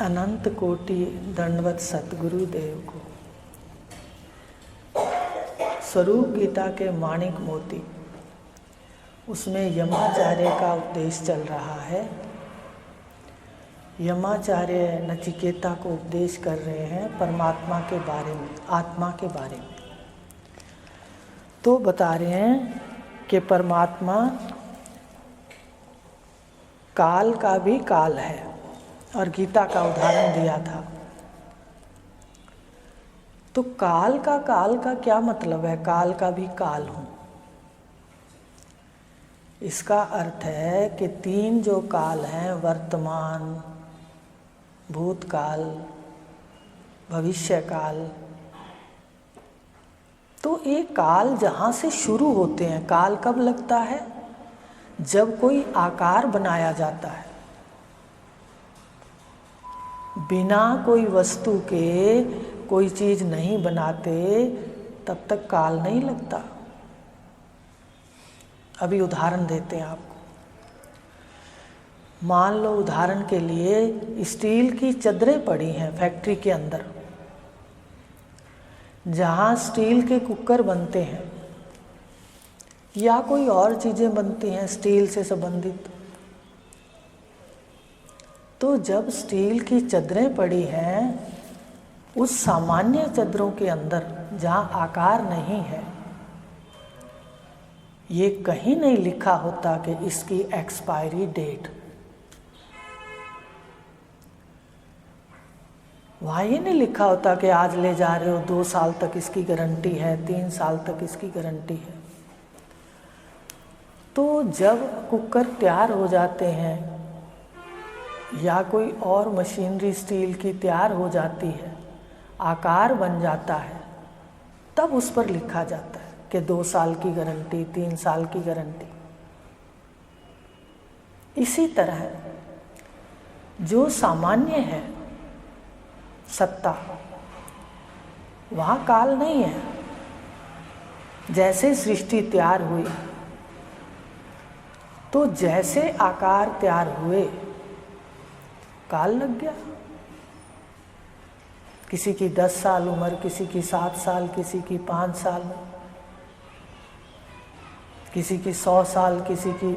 अनंत कोटि दंडवत सतगुरु देव को। स्वरूप गीता के माणिक मोती, उसमें यमाचार्य का उपदेश चल रहा है। यमाचार्य नचिकेता को उपदेश कर रहे हैं परमात्मा के बारे में, आत्मा के बारे में। तो बता रहे हैं कि परमात्मा काल का भी काल है, और गीता का उदाहरण दिया था। तो काल का क्या मतलब है? काल का भी काल हूँ। इसका अर्थ है कि तीन जो काल हैं, वर्तमान, भूतकाल, भविष्य काल, तो ये काल जहाँ से शुरू होते हैं। काल कब लगता है? जब कोई आकार बनाया जाता है। बिना कोई वस्तु के कोई चीज़ नहीं बनाते, तब तक काल नहीं लगता। अभी उदाहरण देते हैं आपको। मान लो उदाहरण के लिए स्टील की चद्दरें पड़ी हैं फैक्ट्री के अंदर, जहाँ स्टील के कुकर बनते हैं या कोई और चीज़ें बनती हैं स्टील से संबंधित। तो जब स्टील की चद्दरें पड़ी हैं, उस सामान्य चद्दरों के अंदर जहाँ आकार नहीं है, ये कहीं नहीं लिखा होता कि इसकी एक्सपायरी डेट। वहाँ ये नहीं लिखा होता कि आज ले जा रहे हो 2 साल तक इसकी गारंटी है, 3 साल तक इसकी गारंटी है। तो जब कुकर तैयार हो जाते हैं या कोई और मशीनरी स्टील की तैयार हो जाती है, आकार बन जाता है, तब उस पर लिखा जाता है कि 2 साल की गारंटी, 3 साल की गारंटी। इसी तरह जो सामान्य है सत्ता, वहाँ काल नहीं है। जैसे सृष्टि तैयार हुई, तो जैसे आकार तैयार हुए, काल लग गया। किसी की 10 साल उम्र, किसी की 7 साल, किसी की 5 साल, किसी की 100 साल, किसी की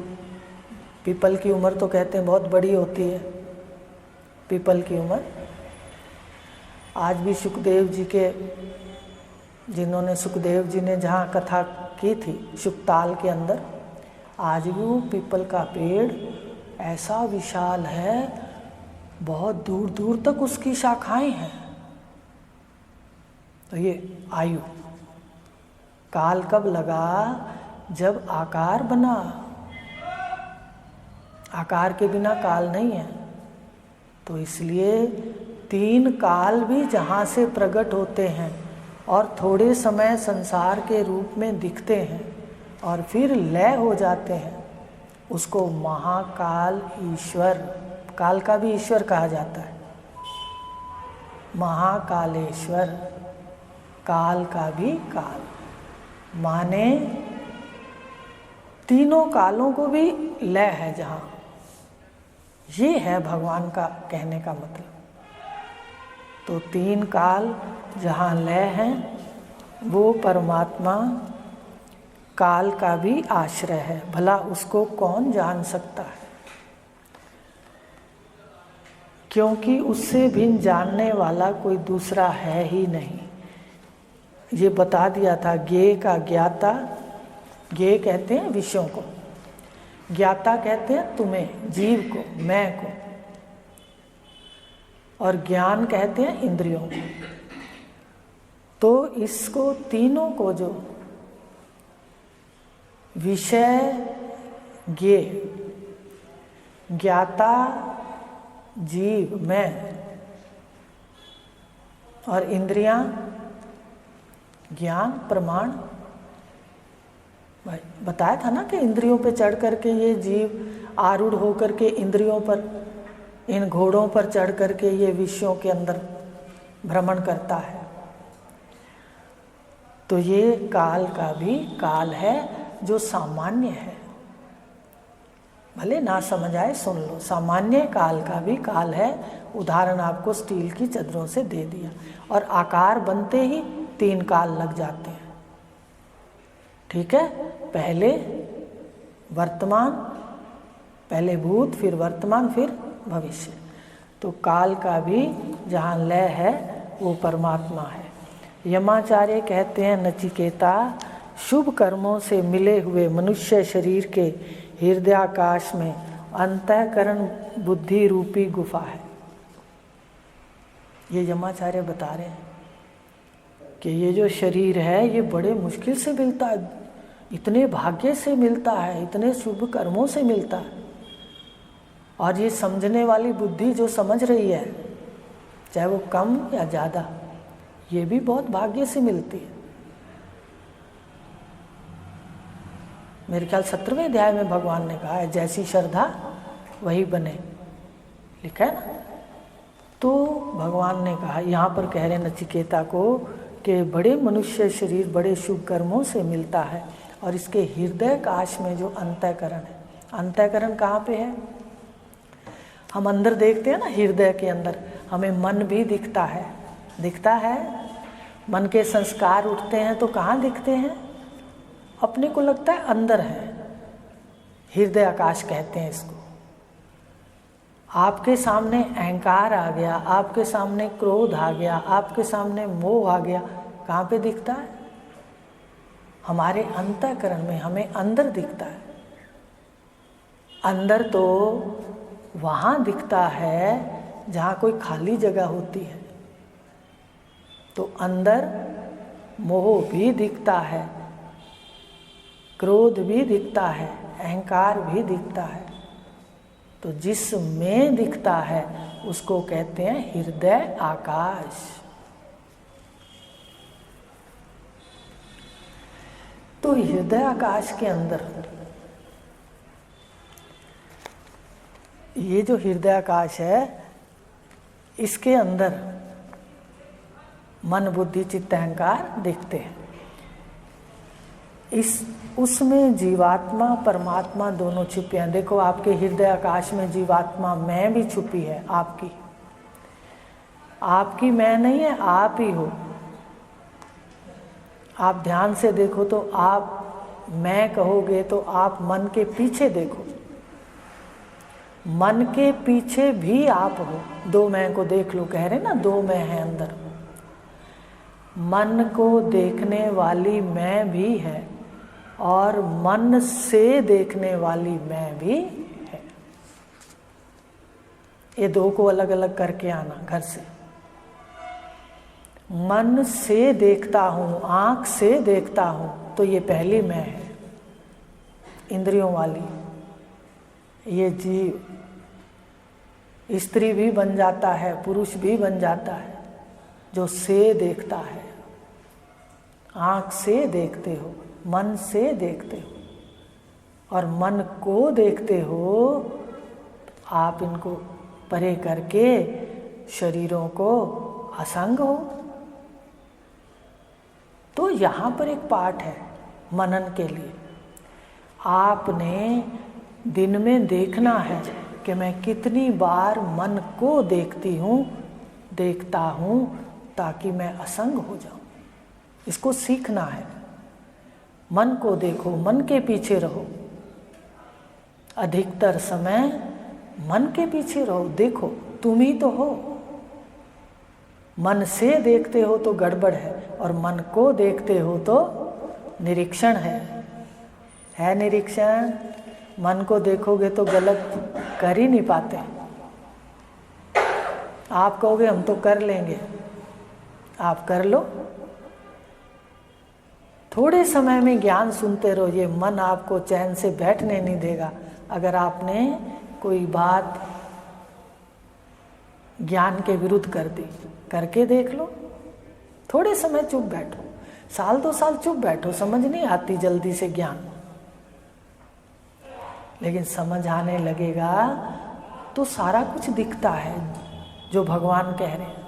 पीपल की उम्र तो कहते हैं बहुत बड़ी होती है पीपल की उम्र। आज भी सुखदेव जी के, जिन्होंने सुखदेव जी ने जहाँ कथा की थी सुखताल के अंदर, आज भी वो पीपल का पेड़ ऐसा विशाल है, बहुत दूर दूर तक उसकी शाखाएं हैं। तो ये आयु, काल कब लगा? जब आकार बना। आकार के बिना काल नहीं है। तो इसलिए 3 काल भी जहाँ से प्रकट होते हैं और थोड़े समय संसार के रूप में दिखते हैं और फिर लय हो जाते हैं, उसको महाकाल ईश्वर, काल का भी ईश्वर कहा जाता है। महाकालेश्वर, काल का भी काल, माने तीनों कालों को भी लय है जहाँ। ये है भगवान का कहने का मतलब। तो 3 काल जहाँ लय हैं, वो परमात्मा काल का भी आश्रय है। भला उसको कौन जान सकता है? क्योंकि उससे भिन्न जानने वाला कोई दूसरा है ही नहीं। ये बता दिया था। ज्ञेय का ज्ञाता, ज्ञेय कहते हैं विषयों को, ज्ञाता कहते हैं तुम्हें, जीव को, मैं को, और ज्ञान कहते हैं इंद्रियों को। तो इसको तीनों को जो विषय, ज्ञेय, ज्ञाता, जीव, मैं, और इंद्रियां, ज्ञान, प्रमाण, भाई बताया था ना कि इंद्रियों पे चढ़ करके ये जीव आरूढ़ होकर के इंद्रियों पर, इन घोड़ों पर चढ़ करके ये विषयों के अंदर भ्रमण करता है। तो ये काल का भी काल है, जो सामान्य है। भले ना समझ आए सुन लो। सामान्य काल का भी काल है। उदाहरण आपको स्टील की चद्दरों से दे दिया। और आकार बनते ही 3 काल लग जाते हैं। ठीक है, पहले वर्तमान, पहले भूत, फिर वर्तमान, फिर भविष्य। तो काल का भी जहाँ लय है वो परमात्मा है। यमाचार्य कहते हैं, नचिकेता, शुभ कर्मों से मिले हुए मनुष्य शरीर के हृदयाकाश में अंतःकरण बुद्धि रूपी गुफा है। ये यमाचार्य बता रहे हैं कि ये जो शरीर है ये बड़े मुश्किल से मिलता है, इतने भाग्य से मिलता है, इतने शुभ कर्मों से मिलता है। और ये समझने वाली बुद्धि जो समझ रही है, चाहे वो कम या ज़्यादा, ये भी बहुत भाग्य से मिलती है। मेरे ख्याल 17वें अध्याय में भगवान ने कहा है, जैसी श्रद्धा वही बने, लिखा है ना। तो भगवान ने कहा, यहाँ पर कह रहे नचिकेता को कि बड़े मनुष्य शरीर बड़े शुभ कर्मों से मिलता है। और इसके हृदय काश में जो अंतःकरण है, अंतःकरण कहाँ पे है? हम अंदर देखते हैं ना, हृदय के अंदर हमें मन भी दिखता है, दिखता है। मन के संस्कार उठते हैं तो कहाँ दिखते हैं? अपने को लगता है अंदर है, हृदय आकाश कहते हैं इसको। आपके सामने अहंकार आ गया, आपके सामने क्रोध आ गया, आपके सामने मोह आ गया, कहाँ पे दिखता है? हमारे अंतःकरण में, हमें अंदर दिखता है। अंदर तो वहाँ दिखता है जहाँ कोई खाली जगह होती है। तो अंदर मोह भी दिखता है, क्रोध भी दिखता है, अहंकार भी दिखता है। तो जिसमें दिखता है उसको कहते हैं हृदय आकाश। तो हृदय आकाश के अंदर ये जो हृदय आकाश है, इसके अंदर मन बुद्धि चित्त अहंकार दिखते हैं। उसमें जीवात्मा परमात्मा दोनों छिपे हैं। देखो, आपके हृदय आकाश में जीवात्मा मैं भी छुपी है। आपकी मैं नहीं है, आप ही हो। आप ध्यान से देखो तो आप मैं कहोगे तो आप मन के पीछे देखो, मन के पीछे भी आप हो। 2 मैं को देख लो, कह रहे ना 2 मैं है अंदर। मन को देखने वाली मैं भी है और मन से देखने वाली मैं भी है। ये 2 को अलग अलग करके आना घर से। मन से देखता हूँ, आँख से देखता हूँ, तो ये पहली मैं है, इंद्रियों वाली। ये जीव स्त्री भी बन जाता है, पुरुष भी बन जाता है, जो से देखता है। आँख से देखते हो, मन से देखते हो और मन को देखते हो। आप इनको परे करके शरीरों को असंग हो। तो यहाँ पर एक पाठ है मनन के लिए। आपने दिन में देखना है कि मैं कितनी बार मन को देखता हूँ ताकि मैं असंग हो जाऊँ। इसको सीखना है। मन को देखो, मन के पीछे रहो। अधिकतर समय मन के पीछे रहो। देखो, तुम ही तो हो। मन से देखते हो तो गड़बड़ है और मन को देखते हो तो निरीक्षण है निरीक्षण। मन को देखोगे तो गलत कर ही नहीं पाते। आप कहोगे हम तो कर लेंगे, आप कर लो। थोड़े समय में ज्ञान सुनते रहो। ये मन आपको चैन से बैठने नहीं देगा। अगर आपने कोई बात ज्ञान के विरुद्ध कर दी, करके देख लो। थोड़े समय चुप बैठो, 1-2 साल चुप बैठो। समझ नहीं आती जल्दी से ज्ञान, लेकिन समझ आने लगेगा तो सारा कुछ दिखता है जो भगवान कह रहे हैं।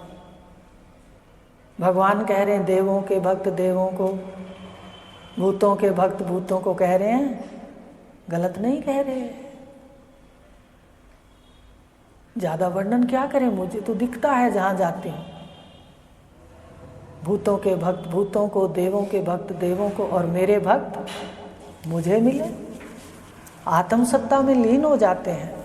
भगवान कह रहे हैं देवों के भक्त देवों को, भूतों के भक्त भूतों को कह रहे हैं, गलत नहीं कह रहे। ज़्यादा वर्णन क्या करें, मुझे तो दिखता है जहाँ जाती हूँ। भूतों के भक्त भूतों को, देवों के भक्त देवों को, और मेरे भक्त मुझे मिले, आत्मसत्ता में लीन हो जाते हैं।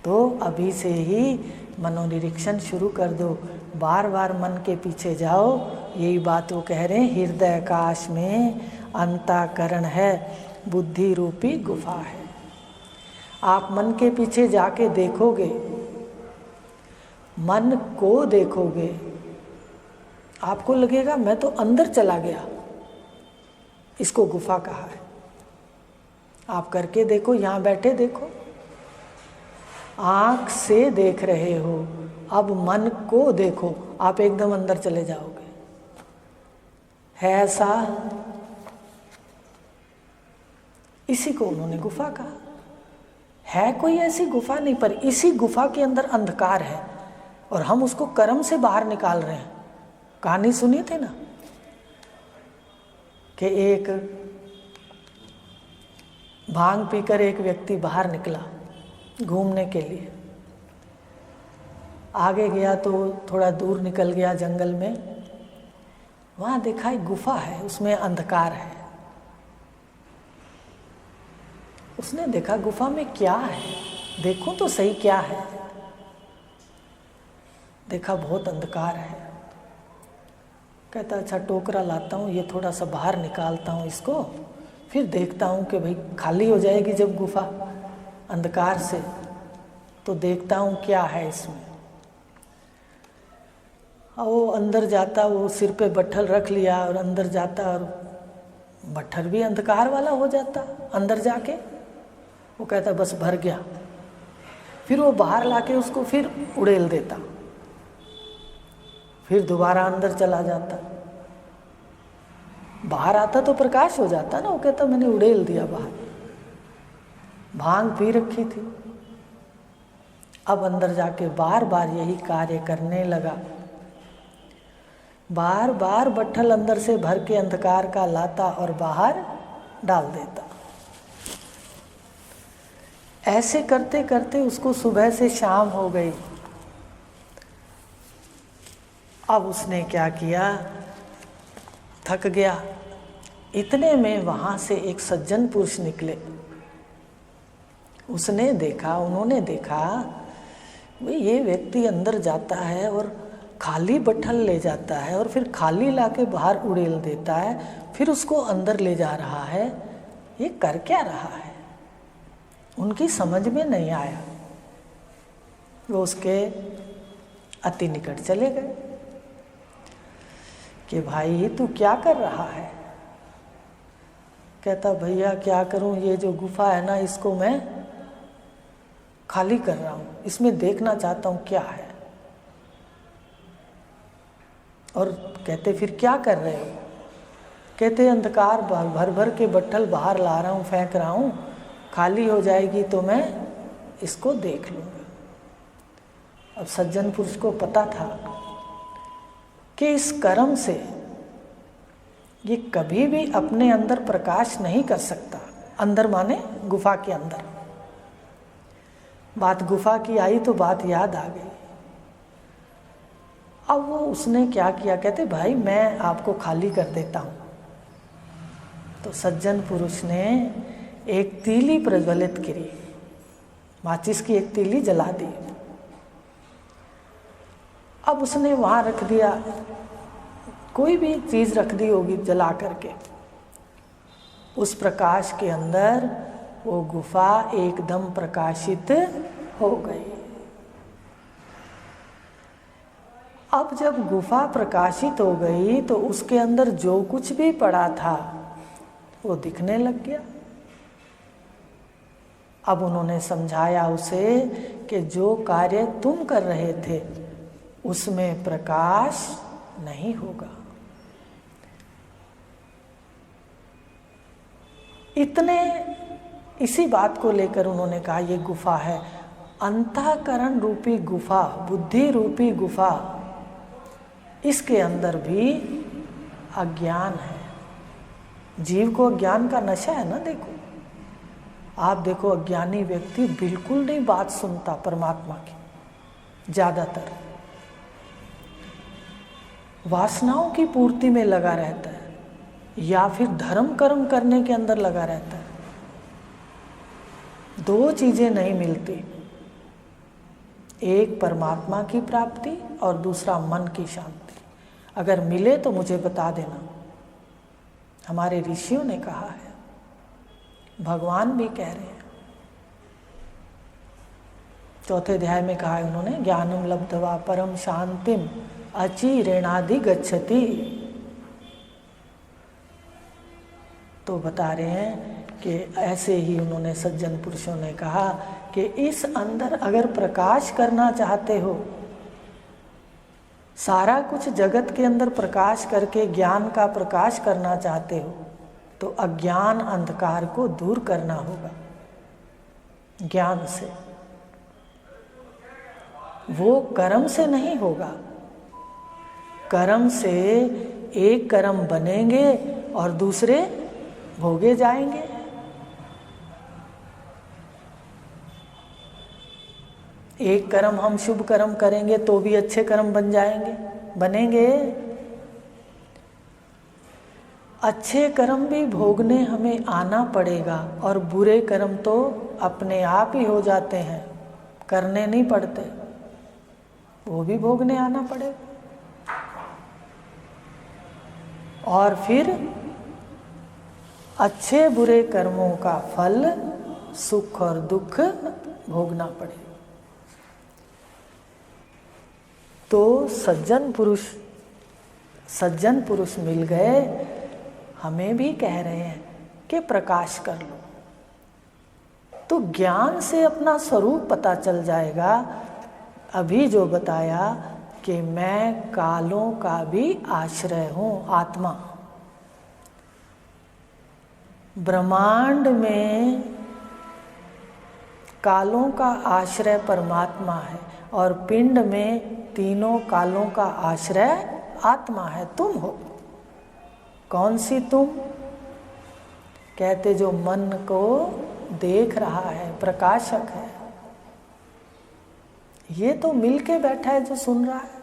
तो अभी से ही मनोनिरीक्षण शुरू कर दो, बार बार मन के पीछे जाओ। यही बात वो कह रहे हैं, हृदय आकाश में अंतःकरण है, बुद्धि रूपी गुफा है। आप मन के पीछे जाके देखोगे, मन को देखोगे, आपको लगेगा मैं तो अंदर चला गया। इसको गुफा कहा है। आप करके देखो, यहाँ बैठे देखो, आँख से देख रहे हो, अब मन को देखो, आप एकदम अंदर चले जाओगे। है ऐसा? इसी को उन्होंने गुफा कहा। है कोई ऐसी गुफा नहीं, पर इसी गुफा के अंदर अंधकार है और हम उसको कर्म से बाहर निकाल रहे हैं। कहानी सुनी थी ना कि एक भांग पीकर एक व्यक्ति बाहर निकला घूमने के लिए। आगे गया तो थोड़ा दूर निकल गया जंगल में, वहाँ देखा एक गुफा है, उसमें अंधकार है। उसने देखा गुफा में क्या है, देखूं तो सही क्या है। देखा बहुत अंधकार है। कहता अच्छा टोकरा लाता हूँ, ये थोड़ा सा बाहर निकालता हूँ इसको, फिर देखता हूँ कि भाई खाली हो जाएगी जब गुफा अंधकार से, तो देखता हूँ क्या है इसमें। और वो अंदर जाता, वो सिर पे बट्ठल रख लिया और अंदर जाता, और बट्ठल भी अंधकार वाला हो जाता अंदर जाके। वो कहता बस भर गया। फिर वो बाहर लाके उसको फिर उड़ेल देता, फिर दोबारा अंदर चला जाता। बाहर आता तो प्रकाश हो जाता ना। वो कहता मैंने उड़ेल दिया बाहर, भांग पी रखी थी। अब अंदर जाके बार बार यही कार्य करने लगा। बार बार बट्ठल अंदर से भर के अंधकार का लाता और बाहर डाल देता। ऐसे करते करते उसको सुबह से शाम हो गई। अब उसने क्या किया, थक गया। इतने में वहाँ से एक सज्जन पुरुष निकले। उसने देखा, उन्होंने देखा भाई ये व्यक्ति अंदर जाता है और खाली बट्ठल ले जाता है और फिर खाली लाके बाहर उड़ेल देता है, फिर उसको अंदर ले जा रहा है, ये कर क्या रहा है। उनकी समझ में नहीं आया। वो उसके अति निकट चले गए कि भाई तू क्या कर रहा है। कहता भैया क्या करूं, ये जो गुफा है ना इसको मैं खाली कर रहा हूं, इसमें देखना चाहता हूं क्या है। और कहते फिर क्या कर रहे हो। कहते अंधकार भर भर के बट्ठल बाहर ला रहा हूँ, फेंक रहा हूँ, खाली हो जाएगी तो मैं इसको देख लूँगा। अब सज्जन पुरुष को पता था कि इस कर्म से ये कभी भी अपने अंदर प्रकाश नहीं कर सकता। अंदर माने गुफा के अंदर। बात गुफा की आई तो बात याद आ गई। अब वो उसने क्या किया, कहते भाई मैं आपको खाली कर देता हूँ। तो सज्जन पुरुष ने एक तीली प्रज्वलित करी, माचिस की एक तीली जला दी। अब उसने वहाँ रख दिया, कोई भी चीज़ रख दी होगी जला करके। उस प्रकाश के अंदर वो गुफा एकदम प्रकाशित हो गई। अब जब गुफा प्रकाशित हो गई तो उसके अंदर जो कुछ भी पड़ा था वो दिखने लग गया। अब उन्होंने समझाया उसे कि जो कार्य तुम कर रहे थे उसमें प्रकाश नहीं होगा। इतने इसी बात को लेकर उन्होंने कहा ये गुफा है, अंतःकरण रूपी गुफा, बुद्धि रूपी गुफा। इसके अंदर भी अज्ञान है। जीव को ज्ञान का नशा है ना। देखो आप देखो अज्ञानी व्यक्ति बिल्कुल नहीं बात सुनता परमात्मा की, ज़्यादातर वासनाओं की पूर्ति में लगा रहता है या फिर धर्म कर्म करने के अंदर लगा रहता है। दो चीज़ें नहीं मिलती, एक परमात्मा की प्राप्ति और दूसरा मन की शांति। अगर मिले तो मुझे बता देना। हमारे ऋषियों ने कहा है, भगवान भी कह रहे हैं, चौथे अध्याय में कहा है उन्होंने, ज्ञानम लब्धवा परम शांतिम अचिरेणाधि गच्छति। तो बता रहे हैं कि ऐसे ही उन्होंने सज्जन पुरुषों ने कहा कि इस अंदर अगर प्रकाश करना चाहते हो, सारा कुछ जगत के अंदर प्रकाश करके ज्ञान का प्रकाश करना चाहते हो, तो अज्ञान अंधकार को दूर करना होगा ज्ञान से। वो कर्म से नहीं होगा, कर्म से एक कर्म बनेंगे और दूसरे भोगे जाएंगे। एक कर्म हम शुभ कर्म करेंगे तो भी अच्छे कर्म बनेंगे। अच्छे कर्म भी भोगने हमें आना पड़ेगा और बुरे कर्म तो अपने आप ही हो जाते हैं, करने नहीं पड़ते, वो भी भोगने आना पड़ेगा। और फिर अच्छे बुरे कर्मों का फल सुख और दुख भोगना पड़ेगा। तो सज्जन पुरुष मिल गए, हमें भी कह रहे हैं कि प्रकाश कर लो, तो ज्ञान से अपना स्वरूप पता चल जाएगा। अभी जो बताया कि मैं कालों का भी आश्रय हूँ, आत्मा। ब्रह्मांड में कालों का आश्रय परमात्मा है और पिंड में तीनों कालों का आश्रय आत्मा है, तुम हो। कौन सी तुम? कहते जो मन को देख रहा है, प्रकाशक है। ये तो मिलके बैठा है जो सुन रहा है,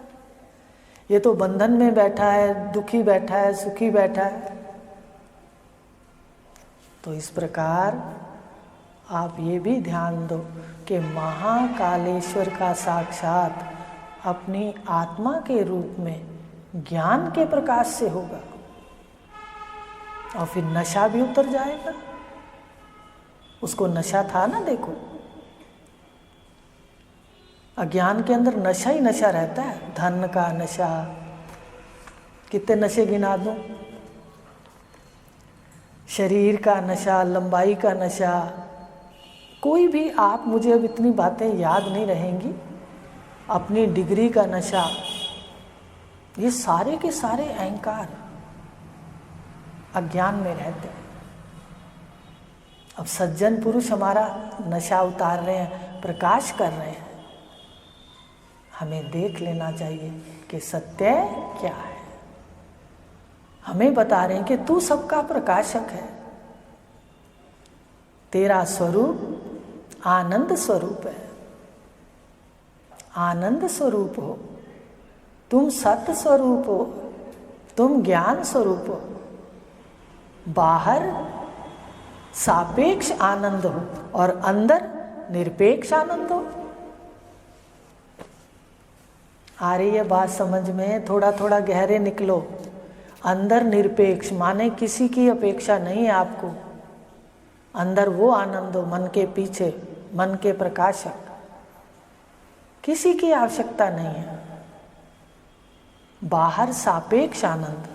ये तो बंधन में बैठा है, दुखी बैठा है, सुखी बैठा है। तो इस प्रकार आप ये भी ध्यान दो कि महाकालेश्वर का साक्षात अपनी आत्मा के रूप में ज्ञान के प्रकाश से होगा और फिर नशा भी उतर जाएगा। उसको नशा था ना, देखो अज्ञान के अंदर नशा ही नशा रहता है, धन का नशा। कितने नशे गिना दूं? शरीर का नशा, लंबाई का नशा, कोई भी आप, मुझे अब इतनी बातें याद नहीं रहेंगी। अपनी डिग्री का नशा, ये सारे के सारे अहंकार अज्ञान में रहते हैं। अब सज्जन पुरुष हमारा नशा उतार रहे हैं, प्रकाश कर रहे हैं। हमें देख लेना चाहिए कि सत्य क्या है। हमें बता रहे हैं कि तू सबका प्रकाशक है, तेरा स्वरूप आनंद स्वरूप है, आनंद स्वरूप हो, तुम सत्य स्वरूप हो, तुम ज्ञान स्वरूप हो। बाहर सापेक्ष आनंद हो और अंदर निरपेक्ष आनंद हो। आ रही है बात समझ में? थोड़ा थोड़ा गहरे निकलो। अंदर निरपेक्ष माने किसी की अपेक्षा नहीं है आपको, अंदर वो आनंद हो, मन के पीछे, मन के प्रकाशक, किसी की आवश्यकता नहीं है। बाहर सापेक्ष आनंद,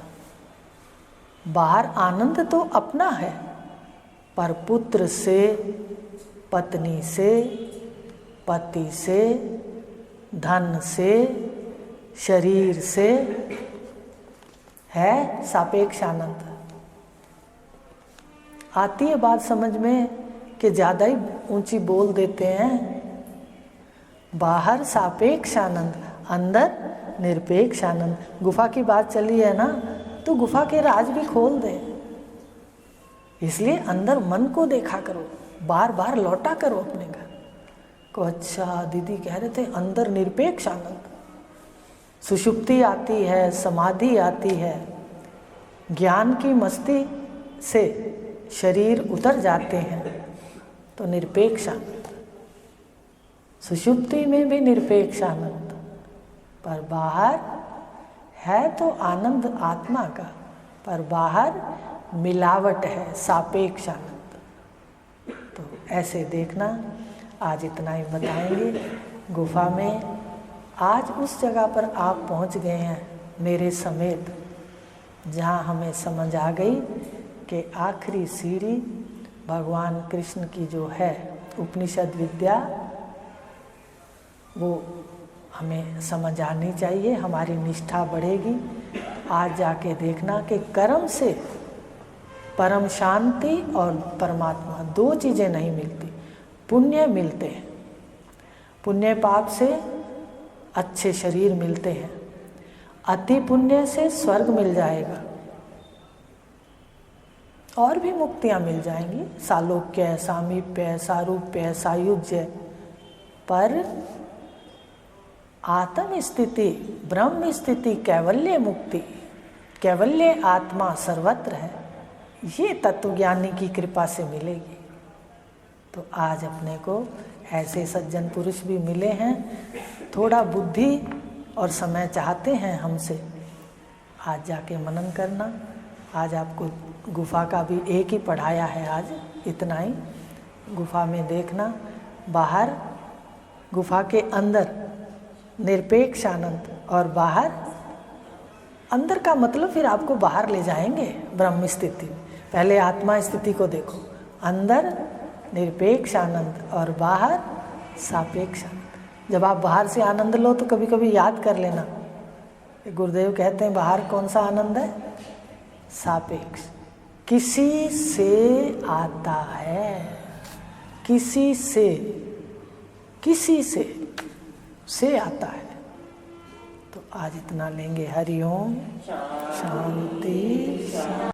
बाहर आनंद तो अपना है, पर पुत्र से, पत्नी से, पति से, धन से, शरीर से है सापेक्ष आनंद। आती है बात समझ में कि ज़्यादा ही ऊंची बोल देते हैं। बाहर सापेक्ष आनंद, अंदर निरपेक्ष आनंद। गुफा की बात चली है ना, तो गुफा के राज भी खोल दे। इसलिए अंदर मन को देखा करो, बार बार लौटा करो अपने घर को। अच्छा दीदी कह रहे थे अंदर निरपेक्ष आनंद, सुषुप्ति आती है, समाधि आती है, ज्ञान की मस्ती से शरीर उतर जाते हैं तो निरपेक्ष आनंद। सुषुप्ति में भी निरपेक्ष आनंद, पर बाहर है तो आनंद आत्मा का, पर बाहर मिलावट है, सापेक्ष आनंद। तो ऐसे देखना। आज इतना ही बताएंगे। गुफा में आज उस जगह पर आप पहुंच गए हैं मेरे समेत, जहां हमें समझ आ गई कि आखिरी सीढ़ी भगवान कृष्ण की जो है उपनिषद विद्या, वो हमें समझ आनी चाहिए, हमारी निष्ठा बढ़ेगी। आज जाके देखना कि कर्म से परम शांति और परमात्मा दो चीज़ें नहीं मिलती, पुण्य मिलते हैं। पुण्य पाप से अच्छे शरीर मिलते हैं, अति पुण्य से स्वर्ग मिल जाएगा और भी मुक्तियां मिल जाएंगी, सालोक्य, सामीप्य, सारूप्य, सायुज्य। पर आत्म स्थिति, ब्रह्म स्थिति, कैवल्य मुक्ति, कैवल्य आत्मा सर्वत्र है, ये तत्वज्ञानी की कृपा से मिलेगी। तो आज अपने को ऐसे सज्जन पुरुष भी मिले हैं, थोड़ा बुद्धि और समय चाहते हैं हमसे। आज जाके मनन करना। आज आपको गुफा का भी एक ही पढ़ाया है, आज इतना ही। गुफा में देखना, बाहर गुफा के अंदर निरपेक्ष आनंद और बाहर, अंदर का मतलब फिर आपको बाहर ले जाएंगे ब्रह्म स्थिति। पहले आत्मा स्थिति को देखो, अंदर निरपेक्ष आनंद और बाहर सापेक्ष आनंद। जब आप बाहर से आनंद लो तो कभी कभी याद कर लेना, गुरुदेव कहते हैं बाहर कौन सा आनंद है? सापेक्ष, किसी से आता है, किसी से आता है। तो आज इतना लेंगे। हरि ओम, शांति।